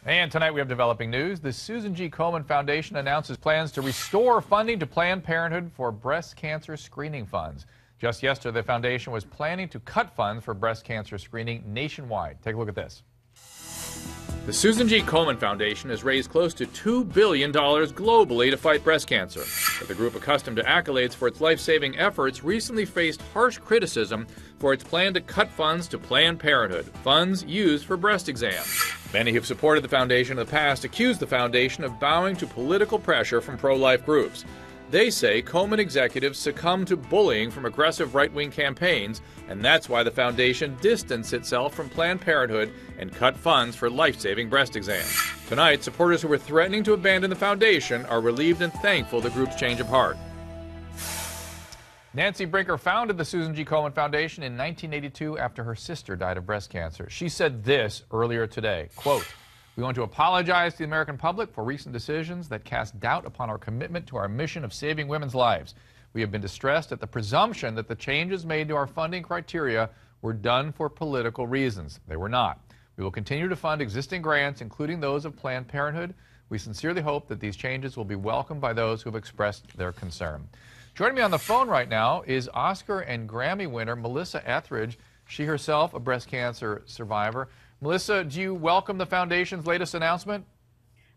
And tonight we have developing news. The Susan G. Komen Foundation announces plans to restore funding to Planned Parenthood for breast cancer screening funds. Just yesterday, the foundation was planning to cut funds for breast cancer screening nationwide. Take a look at this. The Susan G. Komen Foundation has raised close to $2 billion globally to fight breast cancer. But the group, accustomed to accolades for its life-saving efforts, recently faced harsh criticism for its plan to cut funds to Planned Parenthood, funds used for breast exams. Many who've supported the foundation in the past accuse the foundation of bowing to political pressure from pro-life groups. They say Komen executives succumb to bullying from aggressive right-wing campaigns, and that's why the foundation distanced itself from Planned Parenthood and cut funds for life-saving breast exams. Tonight, supporters who were threatening to abandon the foundation are relieved and thankful the group's change of heart. Nancy Brinker founded the Susan G. Komen Foundation in 1982 after her sister died of breast cancer. She said this earlier today, quote, "We want to apologize to the American public for recent decisions that cast doubt upon our commitment to our mission of saving women's lives. We have been distressed at the presumption that the changes made to our funding criteria were done for political reasons. They were not. We will continue to fund existing grants, including those of Planned Parenthood. We sincerely hope that these changes will be welcomed by those who have expressed their concern." Joining me on the phone right now is Oscar and Grammy winner Melissa Etheridge, she herself a breast cancer survivor. Melissa, do you welcome the foundation's latest announcement?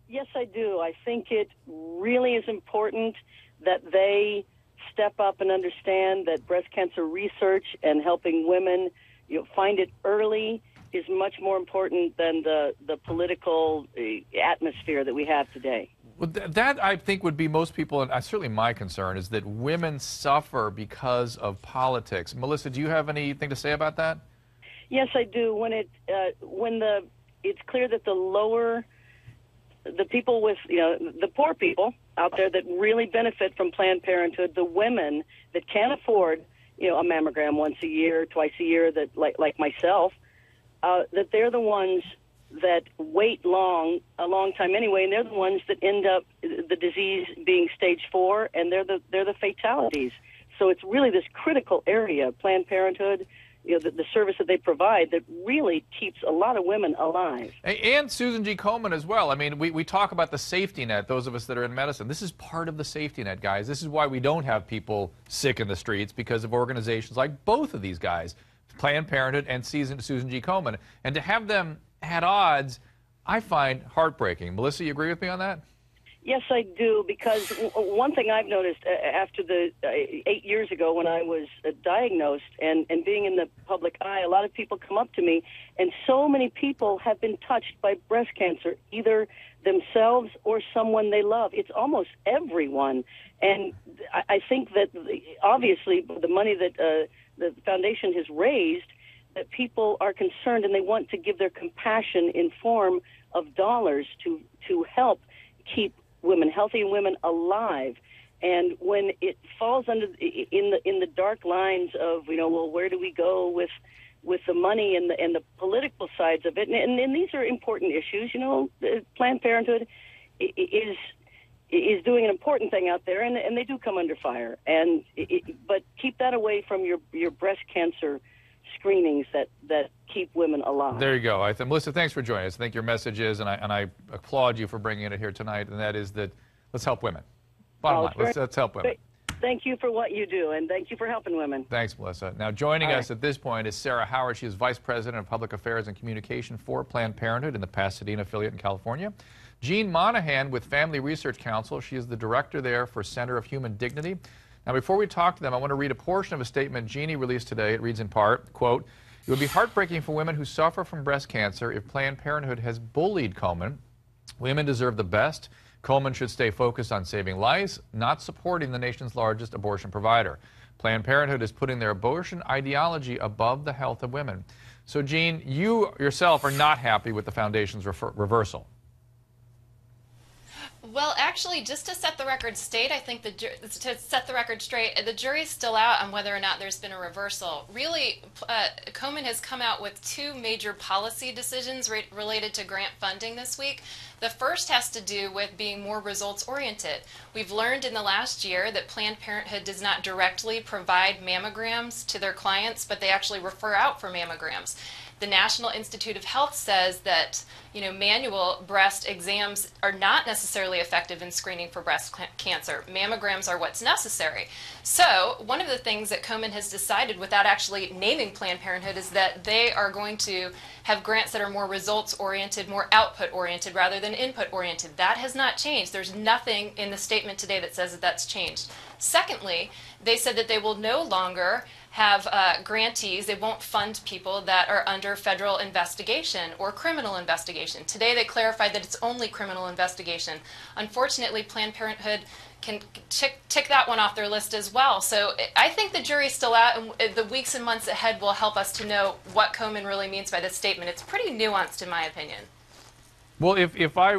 Yes, I do. I think it really is important that they step up and understand that breast cancer research and helping women find it early is much more important than the political atmosphere that we have today. Well, that I think would be most people, and certainly my concern, is that women suffer because of politics. Melissa, do you have anything to say about that? Yes, I do. When it's clear that the people with, the poor people out there that really benefit from Planned Parenthood, the women that can't afford, a mammogram once a year, twice a year, that like myself, that they're the ones that wait a long time anyway, and they're the ones that end up the disease being stage 4, and they're the fatalities. So it's really this critical area, Planned Parenthood, the service that they provide that really keeps a lot of women alive. And Susan G. Komen as well. I mean, we talk about the safety net, those of us that are in medicine. This is part of the safety net, guys. This is why we don't have people sick in the streets, because of organizations like both of these guys, Planned Parenthood and Susan G. Komen. And to have them at odds, I find heartbreaking. Melissa, you agree with me on that? Yes, I do, because one thing I've noticed after the 8 years ago when I was diagnosed and being in the public eye, a lot of people come up to me, and so many people have been touched by breast cancer, either themselves or someone they love. It's almost everyone. And I think that obviously the money that the foundation has raised, that people are concerned and they want to give their compassion in form of dollars to help keep women healthy and women alive. And when it falls under in the dark lines of well, where do we go with the money and the political sides of it, and these are important issues. Planned Parenthood is doing an important thing out there, and they do come under fire. But keep that away from your breast cancer screenings that keep women alive. There you go. Melissa, thanks for joining us. I think your message is, and I applaud you for bringing it here tonight, and that is that let's help women. Bottom line, let's help women. Thank you for what you do, and thank you for helping women. Thanks, Melissa. Now, joining us at this point is Sarah Howard. She is Vice President of Public Affairs and Communication for Planned Parenthood in the Pasadena affiliate in California. Jean Monahan with Family Research Council. She is the director there for Center of Human Dignity. Now, before we talk to them, I want to read a portion of a statement Jeannie released today. It reads in part, quote, "It would be heartbreaking for women who suffer from breast cancer if Planned Parenthood has bullied Komen. Women deserve the best. Komen should stay focused on saving lives, not supporting the nation's largest abortion provider. Planned Parenthood is putting their abortion ideology above the health of women." So, Jean, you yourself are not happy with the foundation's reversal. Well, actually, just to set the record straight, I think the jury's still out on whether or not there's been a reversal. Really, Komen has come out with two major policy decisions related to grant funding this week. The first has to do with being more results-oriented. We've learned in the last year that Planned Parenthood does not directly provide mammograms to their clients, but they actually refer out for mammograms. The National Institute of Health says that, manual breast exams are not necessarily effective in screening for breast cancer. Mammograms are what's necessary. So one of the things that Komen has decided, without actually naming Planned Parenthood, is that they are going to have grants that are more results-oriented, more output-oriented rather than input-oriented. That has not changed. There's nothing in the statement today that says that that's changed. Secondly, they said that they will no longer have grantees. They won't fund people that are under federal investigation or criminal investigation. Today they clarified that it's only criminal investigation. Unfortunately, Planned Parenthood can tick that one off their list as well. So I think the jury's still out, and the weeks and months ahead will help us to know what Komen really means by this statement. It's pretty nuanced, in my opinion. Well,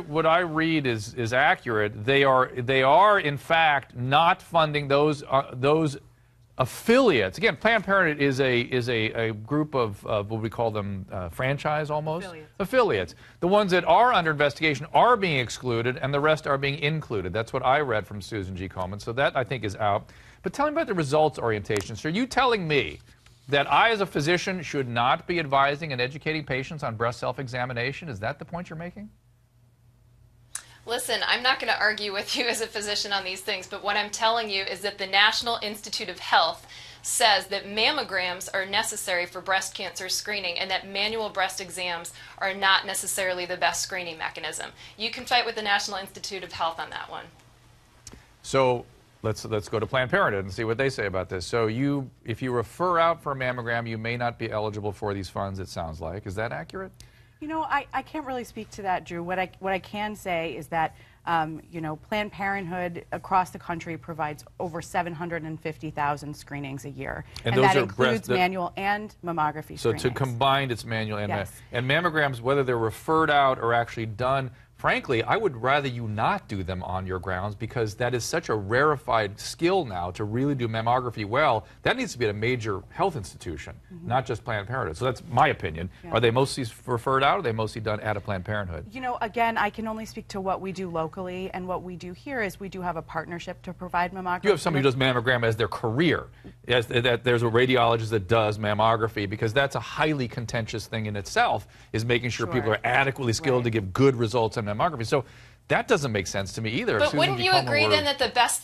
what I read is accurate, they are in fact not funding those affiliates. Again, Planned Parenthood is a group of what we call them franchise almost affiliates. The ones that are under investigation are being excluded, and the rest are being included. That's what I read from Susan G. Komen. So that I think is out. But tell me about the results orientation. So are you telling me that I, as a physician, should not be advising and educating patients on breast self-examination? Is that the point you're making? Listen, I'm not going to argue with you as a physician on these things, but what I'm telling you is that the National Institute of Health says that mammograms are necessary for breast cancer screening and that manual breast exams are not necessarily the best screening mechanism. You can fight with the National Institute of Health on that one. So let's go to Planned Parenthood and see what they say about this. So if you refer out for a mammogram, you may not be eligible for these funds, it sounds like. Is that accurate? I can't really speak to that, Drew. What I can say is that, Planned Parenthood across the country provides over 750,000 screenings a year. And that includes manual and mammography screenings. So combined, it's manual and yes. And mammograms, whether they're referred out or actually done, frankly, I would rather you not do them on your grounds, because that is such a rarefied skill now to really do mammography well. That needs to be at a major health institution, not just Planned Parenthood. So that's my opinion. Yeah. Are they mostly referred out, or are they mostly done at a Planned Parenthood? Again, I can only speak to what we do locally, and what we do here is we do have a partnership to provide mammography. You have somebody who does mammogram as their career. There's a radiologist that does mammography, because that's a highly contentious thing in itself, is making sure people are adequately skilled to give good results on mammography. So that doesn't make sense to me either. But wouldn't you agree then that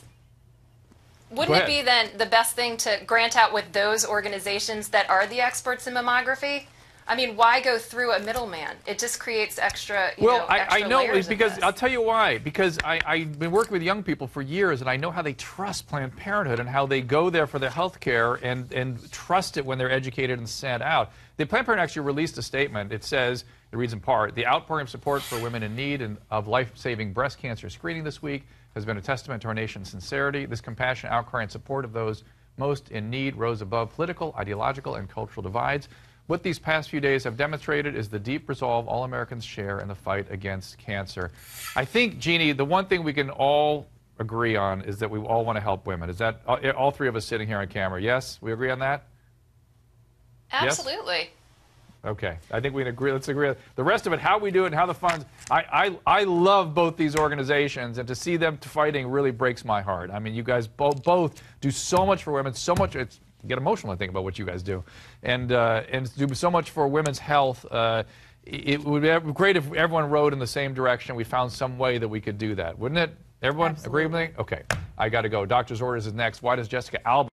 wouldn't it be then the best thing to grant out with those organizations that are the experts in mammography? I mean, why go through a middleman? It just creates extra, I know, layers because of this. I'll tell you why. Because I've been working with young people for years, and I know how they trust Planned Parenthood and how they go there for their health care and trust it when they're educated and sent out. The Planned Parenthood actually released a statement. It says, it reads in part, the outpouring of support for women in need and of life-saving breast cancer screening this week has been a testament to our nation's sincerity. This compassionate outcry and support of those most in need rose above political, ideological, and cultural divides. What these past few days have demonstrated is the deep resolve all Americans share in the fight against cancer. I think, Jeannie, the one thing we can all agree on is that we all want to help women. Is that all three of us sitting here on camera? Yes? We agree on that? Absolutely. Yes? Okay. I think we can agree. Let's agree. The rest of it, how we do it and how the funds. I love both these organizations, and to see them fighting really breaks my heart. I mean, you guys both do so much for women, so much. It's get emotional, I think, about what you guys do, and do so much for women's health. It would be great if everyone rowed in the same direction. We found some way that we could do that, wouldn't it? Everyone agree with me? Okay, I got to go. Doctor's Orders is next. Why does Jessica Alba